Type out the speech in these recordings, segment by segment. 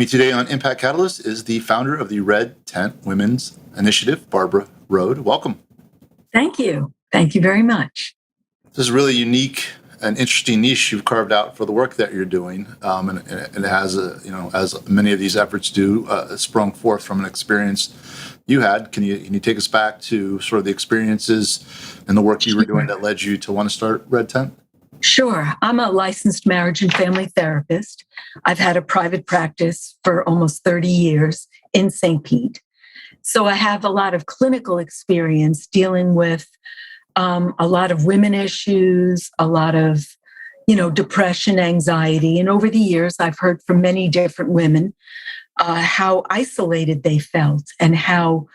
me today on Impact Catalyst is the founder of the Red Tent Women's Initiative, Barbara Rhodes. Welcome. Thank you. Thank you very much. This is a really unique and interesting niche you've carved out for the work that you're doing, and it has, as many of these efforts do, sprung forth from an experience you had. Can you take us back to sort of the experiences and the work you were doing that led you to want to start Red Tent? Sure. I'm a licensed marriage and family therapist. I've had a private practice for almost 30 years in St. Pete. So I have a lot of clinical experience dealing with a lot of women issues, a lot of, depression, anxiety. And over the years, I've heard from many different women how isolated they felt and how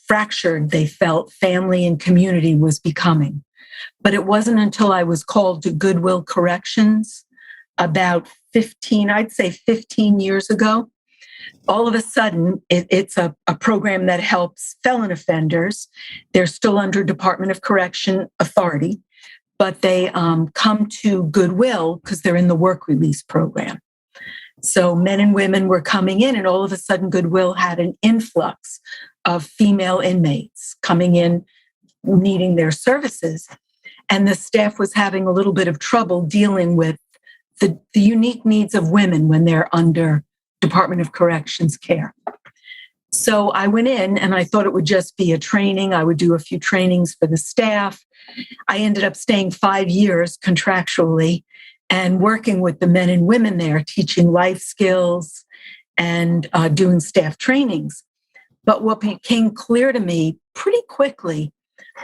fractured they felt family and community was becoming. But it wasn't until I was called to Goodwill Corrections about 15 years ago. All of a sudden, it's a program that helps felon offenders. They're still under Department of Correction authority, but they come to Goodwill because they're in the work release program. So men and women were coming in, and all of a sudden, Goodwill had an influx of female inmates coming in needing their services. And the staff was having a little bit of trouble dealing with the unique needs of women when they're under Department of Corrections care. So I went in and I thought it would just be a training. I would do a few trainings for the staff. I ended up staying 5 years contractually and working with the men and women there, teaching life skills and doing staff trainings. But what became clear to me pretty quickly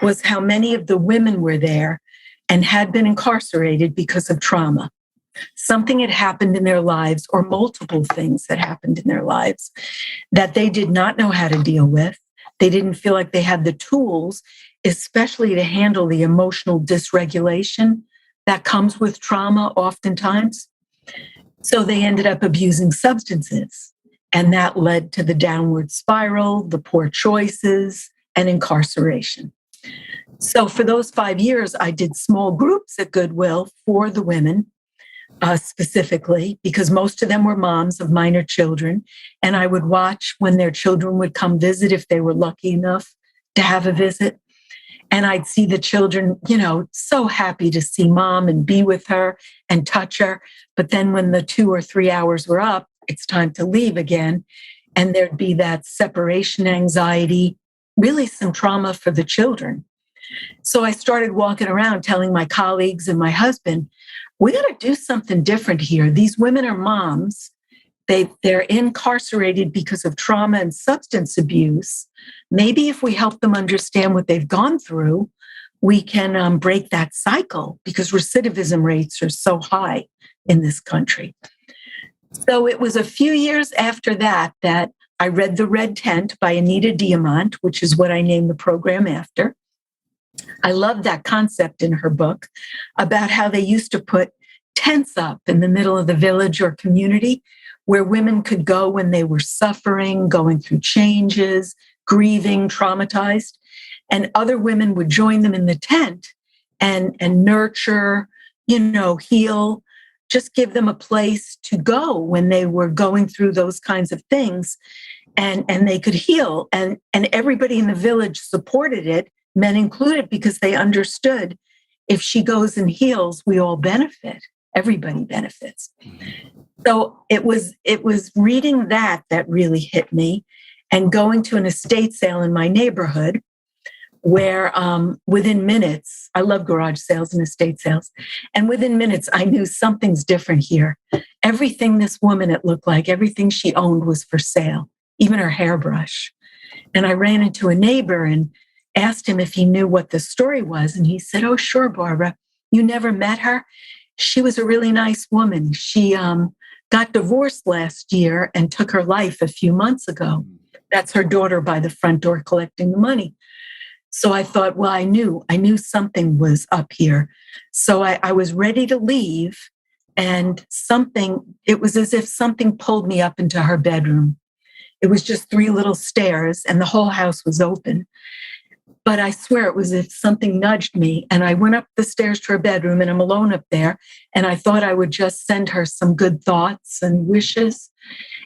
was how many of the women were there and had been incarcerated because of trauma. Something had happened in their lives, or multiple things that happened in their lives that they did not know how to deal with. They didn't feel like they had the tools, especially to handle the emotional dysregulation that comes with trauma oftentimes. So they ended up abusing substances, and that led to the downward spiral, the poor choices, and incarceration. So for those 5 years, I did small groups at Goodwill for the women, specifically, because most of them were moms of minor children. And I would watch when their children would come visit, if they were lucky enough to have a visit. And I'd see the children, so happy to see mom and be with her and touch her. But then when the 2 or 3 hours were up, it's time to leave again. And there'd be that separation anxiety, really some trauma for the children. So I started walking around telling my colleagues and my husband, we got to do something different here. These women are moms. They're incarcerated because of trauma and substance abuse. Maybe if we help them understand what they've gone through, we can break that cycle, because recidivism rates are so high in this country. So it was a few years after that I read The Red Tent by Anita Diamant, which is what I named the program after. I loved that concept in her book about how they used to put tents up in the middle of the village or community where women could go when they were suffering, going through changes, grieving, traumatized, and other women would join them in the tent and nurture, heal, just give them a place to go when they were going through those kinds of things, and they could heal. And everybody in the village supported it, men included, because they understood if she goes and heals, we all benefit. Everybody benefits. So it was reading that really hit me, and going to an estate sale in my neighborhood where within minutes, I love garage sales and estate sales, and within minutes, I knew something's different here. Everything this woman, it looked like, everything she owned was for sale, even her hairbrush. And I ran into a neighbor and asked him if he knew what the story was. And he said, oh, sure, Barbara. You never met her? She was a really nice woman. She got divorced last year and took her life a few months ago. That's her daughter by the front door collecting the money. So I thought, well, I knew something was up here. So I was ready to leave, and it was as if something pulled me up into her bedroom. It was just 3 little stairs and the whole house was open. But I swear it was as if something nudged me, and I went up the stairs to her bedroom, and I'm alone up there. And I thought I would just send her some good thoughts and wishes.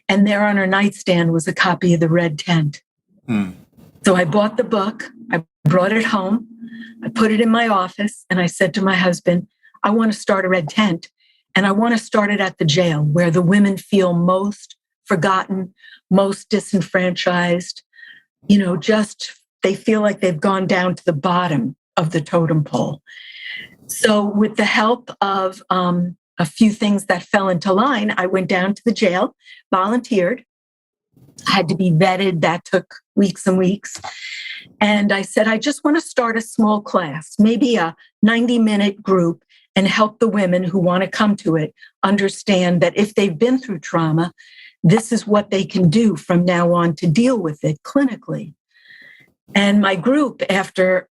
And there on her nightstand was a copy of The Red Tent. Hmm. So I bought the book, I brought it home, I put it in my office, and I said to my husband, I want to start a red tent. And I want to start it at the jail where the women feel most forgotten, most disenfranchised, just they feel like they've gone down to the bottom of the totem pole. So, with the help of a few things that fell into line, I went down to the jail, volunteered, had to be vetted. That took weeks and weeks. And I said, I just want to start a small class, maybe a 90-minute group, and help the women who want to come to it understand that if they've been through trauma, this is what they can do from now on to deal with it clinically. And my group, after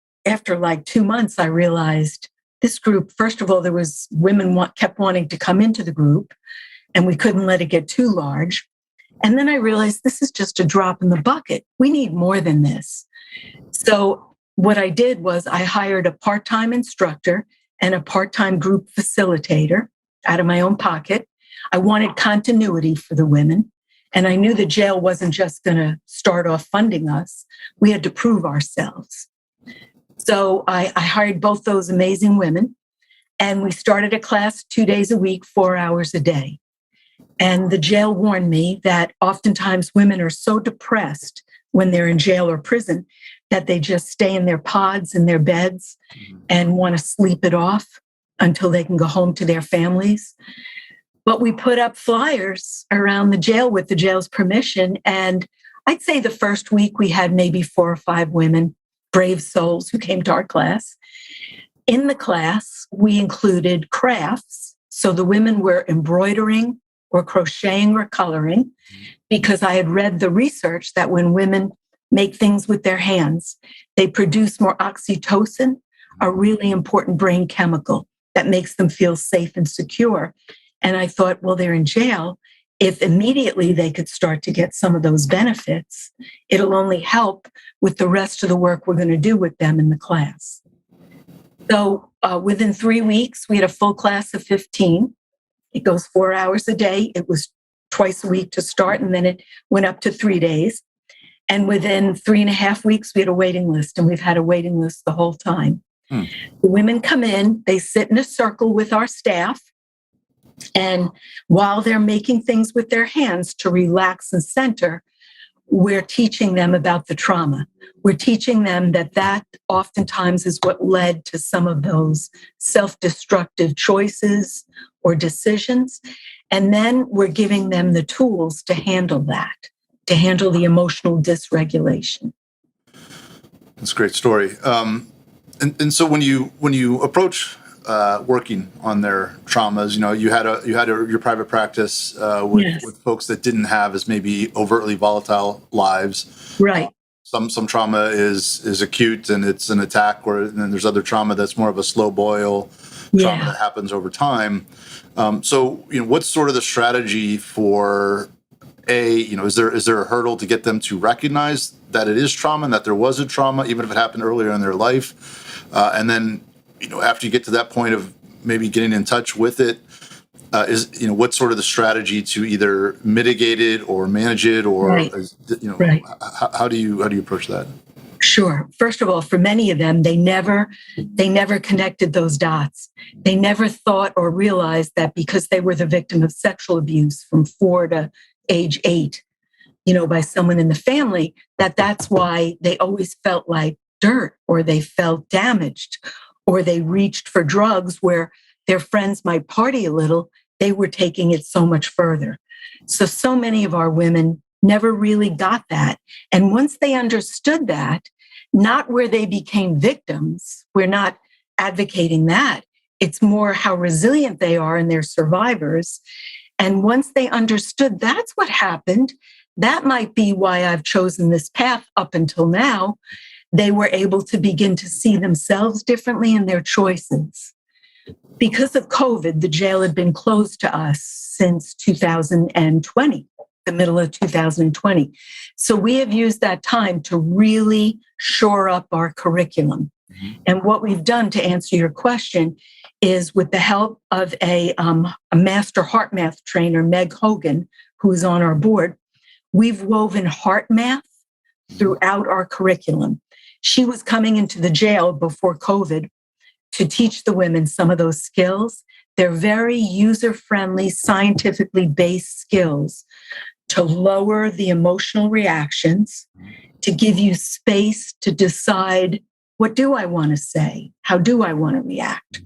like 2 months, I realized this group, first of all, there was women kept wanting to come into the group, and we couldn't let it get too large. And then I realized this is just a drop in the bucket. We need more than this. So what I did was I hired a part-time instructor and a part-time group facilitator out of my own pocket. I wanted continuity for the women. And I knew the jail wasn't just going to start off funding us. We had to prove ourselves. So I hired both those amazing women, and we started a class 2 days a week, 4 hours a day. And the jail warned me that oftentimes women are so depressed when they're in jail or prison that they just stay in their pods, in their beds, and want to sleep it off until they can go home to their families. But we put up flyers around the jail with the jail's permission. And I'd say the first week we had maybe 4 or 5 women, brave souls, who came to our class. In the class, we included crafts. So the women were embroidering or crocheting or coloring, because I had read the research that when women make things with their hands, they produce more oxytocin, a really important brain chemical that makes them feel safe and secure. And I thought, well, they're in jail. If immediately they could start to get some of those benefits, it'll only help with the rest of the work we're going to do with them in the class. So within 3 weeks, we had a full class of 15. It goes 4 hours a day. It was twice a week to start, and then it went up to 3 days. And within 3.5 weeks, we had a waiting list, and we've had a waiting list the whole time. The women come in, they sit in a circle with our staff, and while they're making things with their hands to relax and center, we're teaching them about the trauma. We're teaching them that oftentimes is what led to some of those self-destructive choices or decisions. And then we're giving them the tools to handle that, to handle the emotional dysregulation. That's a great story. And so when you approach working on their traumas, you had your private practice with folks that didn't have as maybe overtly volatile lives. Right. Some trauma is acute and it's an attack, and then there's other trauma that's more of a slow boil trauma that happens over time. So what's sort of the strategy for is there a hurdle to get them to recognize that it is trauma and that there was a trauma, even if it happened earlier in their life, and then after you get to that point of maybe getting in touch with it, what's sort of the strategy to either mitigate it or manage it, or how do you approach that? Sure. First of all, for many of them, they never connected those dots. They never thought or realized that because they were the victim of sexual abuse from 4 to age 8, by someone in the family, that's why they always felt like dirt, or they felt damaged, or they reached for drugs where their friends might party a little. They were taking it so much further. So many of our women never really got that. And once they understood that, not where they became victims, we're not advocating that. It's more how resilient they are and they're survivors. And once they understood that's what happened, that might be why I've chosen this path up until now. They were able to begin to see themselves differently in their choices. Because of COVID, the jail had been closed to us since 2020, the middle of 2020. So we have used that time to really shore up our curriculum. And what we've done, to answer your question, is with the help of a master heart math trainer, Meg Hogan, who is on our board, we've woven heart math throughout our curriculum. She was coming into the jail before COVID to teach the women some of those skills. They're very user-friendly, scientifically based skills to lower the emotional reactions, to give you space to decide, what do I want to say? How do I want to react?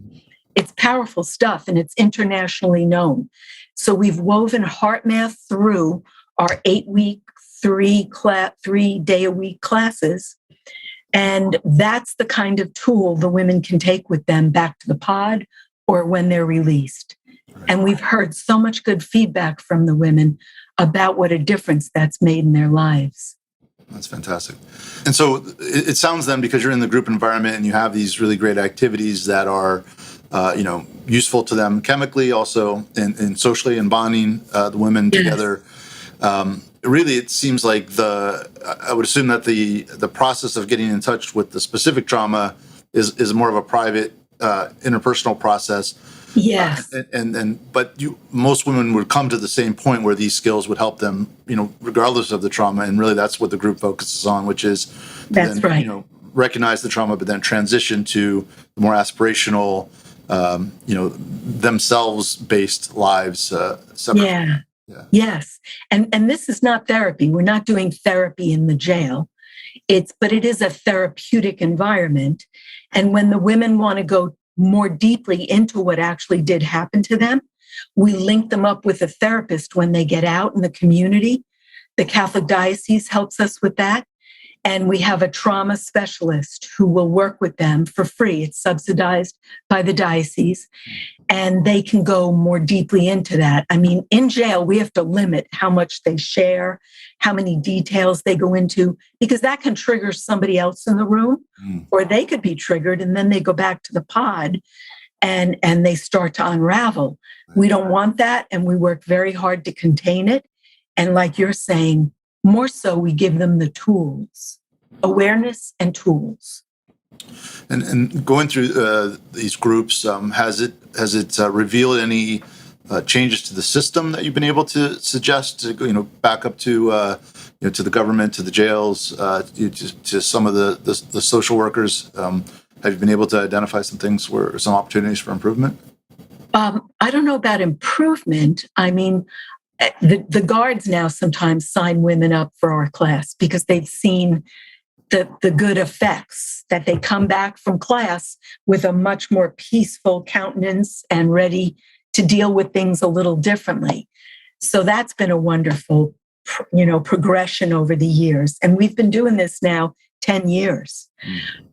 It's powerful stuff, and it's internationally known. So we've woven heart math through our 8-week, 3-day-a-week classes. And that's the kind of tool the women can take with them back to the pod or when they're released. And we've heard so much good feedback from the women about what a difference that's made in their lives. That's fantastic. And so it sounds then, because you're in the group environment and you have these really great activities that are, useful to them chemically, also and socially, and bonding the women together. Really, it seems like I would assume that the process of getting in touch with the specific trauma is more of a private, interpersonal process. Yes. But most women would come to the same point where these skills would help them, regardless of the trauma. And really, that's what the group focuses on, which is that's then, right. Recognize the trauma, but then transition to the more aspirational, themselves-based lives. Yeah. Yes. And this is not therapy. We're not doing therapy in the jail. But it is a therapeutic environment. And when the women want to go more deeply into what actually did happen to them, we link them up with a therapist when they get out in the community. The Catholic Diocese helps us with that. And we have a trauma specialist who will work with them for free. It's subsidized by the diocese. And they can go more deeply into that. I mean, in jail, we have to limit how much they share, how many details they go into, because that can trigger somebody else in the room, or they could be triggered and then they go back to the pod and they start to unravel. We don't want that. And we work very hard to contain it. And like you're saying, more so, we give them the tools, awareness and tools. And going through these groups, has it revealed any changes to the system that you've been able to suggest to back up to to the government, to the jails, to some of the social workers? Have you been able to identify some things some opportunities for improvement? I don't know about improvement. I mean, the guards now sometimes sign women up for our class because they've seen the good effects, that they come back from class with a much more peaceful countenance and ready to deal with things a little differently. So that's been a wonderful, progression over the years. And we've been doing this now 10 years.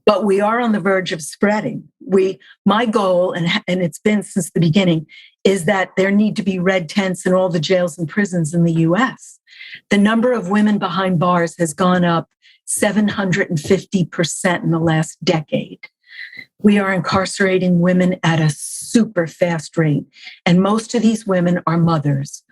But we are on the verge of spreading. My goal, and it's been since the beginning, is that there need to be red tents in all the jails and prisons in the U.S. The number of women behind bars has gone up 750% in the last decade. We are incarcerating women at a super fast rate. And most of these women are mothers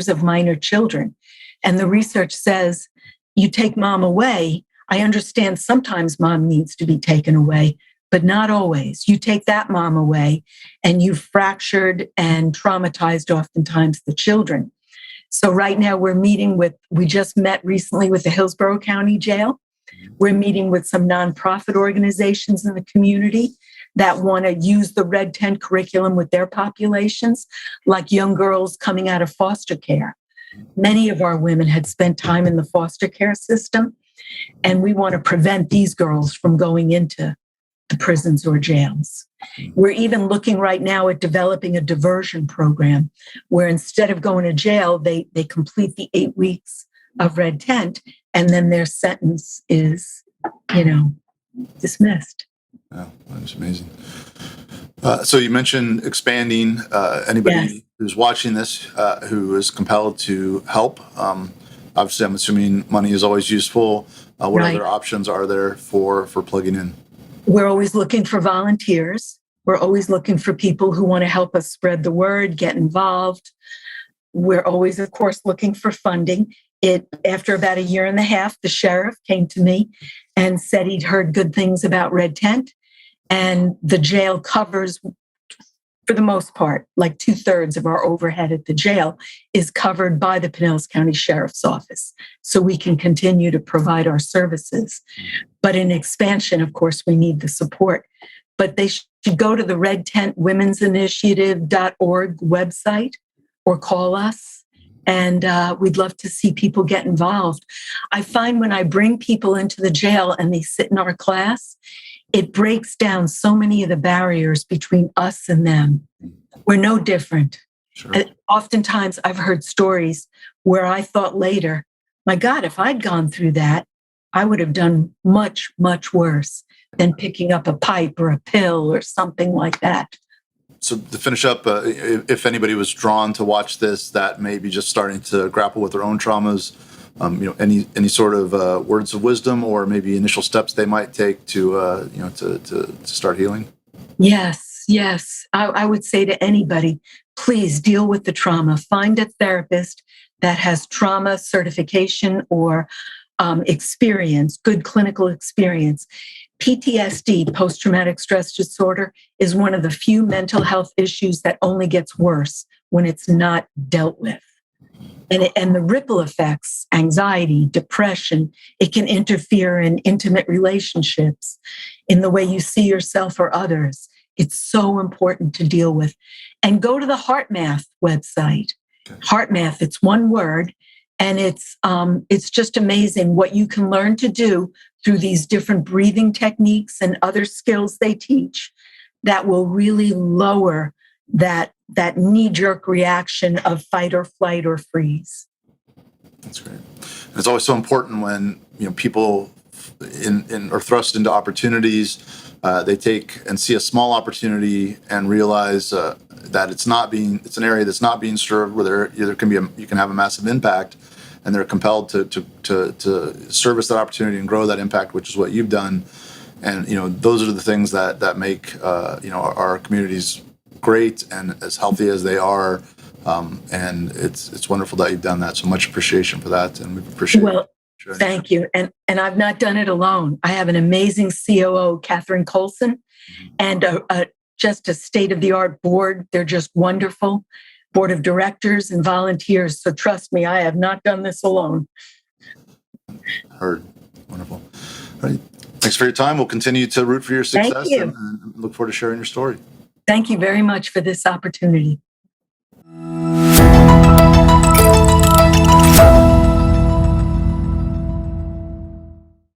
of minor children. And the research says, you take mom away. I understand sometimes mom needs to be taken away, but not always. You take that mom away and you've fractured and traumatized oftentimes the children. So right now we just met recently with the Hillsborough County Jail. We're meeting with some nonprofit organizations in the community that want to use the Red Tent curriculum with their populations, like young girls coming out of foster care. Many of our women had spent time in the foster care system, and we want to prevent these girls from going into the prisons or jails. We're even looking right now at developing a diversion program where instead of going to jail, they complete the 8 weeks of Red Tent, and then their sentence is, dismissed. Yeah, that's amazing. So you mentioned expanding. Anybody who's watching this who is compelled to help, obviously I'm assuming money is always useful. What other options are there for plugging in? We're always looking for volunteers. We're always looking for people who want to help us spread the word, get involved. We're always, of course, looking for funding. After about 1.5 years, the sheriff came to me and said he'd heard good things about Red Tent, and the jail covers For the most part, like 2/3 of our overhead at the jail is covered by the Pinellas County Sheriff's Office. So we can continue to provide our services. But in expansion, of course, we need the support. But they should go to the Red Tent Women's Initiative.org website or call us. And we'd love to see people get involved. I find when I bring people into the jail and they sit in our class, it breaks down so many of the barriers between us and them. We're no different. Sure. Oftentimes, I've heard stories where I thought later, my God, if I'd gone through that, I would have done much, much worse than picking up a pipe or a pill or something like that. So to finish up, if anybody was drawn to watch this, that may be just starting to grapple with their own traumas, any sort of words of wisdom or maybe initial steps they might take to start healing. Yes. I would say to anybody, please deal with the trauma. Find a therapist that has trauma certification or experience, good clinical experience. PTSD, post-traumatic stress disorder, is one of the few mental health issues that only gets worse when it's not dealt with. And the ripple effects, anxiety, depression, it can interfere in intimate relationships, in the way you see yourself or others. It's so important to deal with. And go to the HeartMath website. Okay. HeartMath, it's one word, and it's just amazing what you can learn to do through these different breathing techniques and other skills they teach that will really lower that knee-jerk reaction of fight or flight or freeze. That's great. And it's always so important when people are thrust into opportunities. They take and see a small opportunity and realize that it's an area that's not being served, where you can have a massive impact, and they're compelled to service that opportunity and grow that impact, which is what you've done. And those are the things that make our communities great and as healthy as they are. And it's wonderful that you've done that. So much appreciation for that, and we appreciate. Well, thank you. And I've not done it alone. I have an amazing COO, Catherine Colson, and just a state-of-the-art board. They're just wonderful. Board of directors and volunteers. So trust me, I have not done this alone. Heard. Wonderful. All right. Thanks for your time. We'll continue to root for your success. Thank you. And look forward to sharing your story. Thank you very much for this opportunity.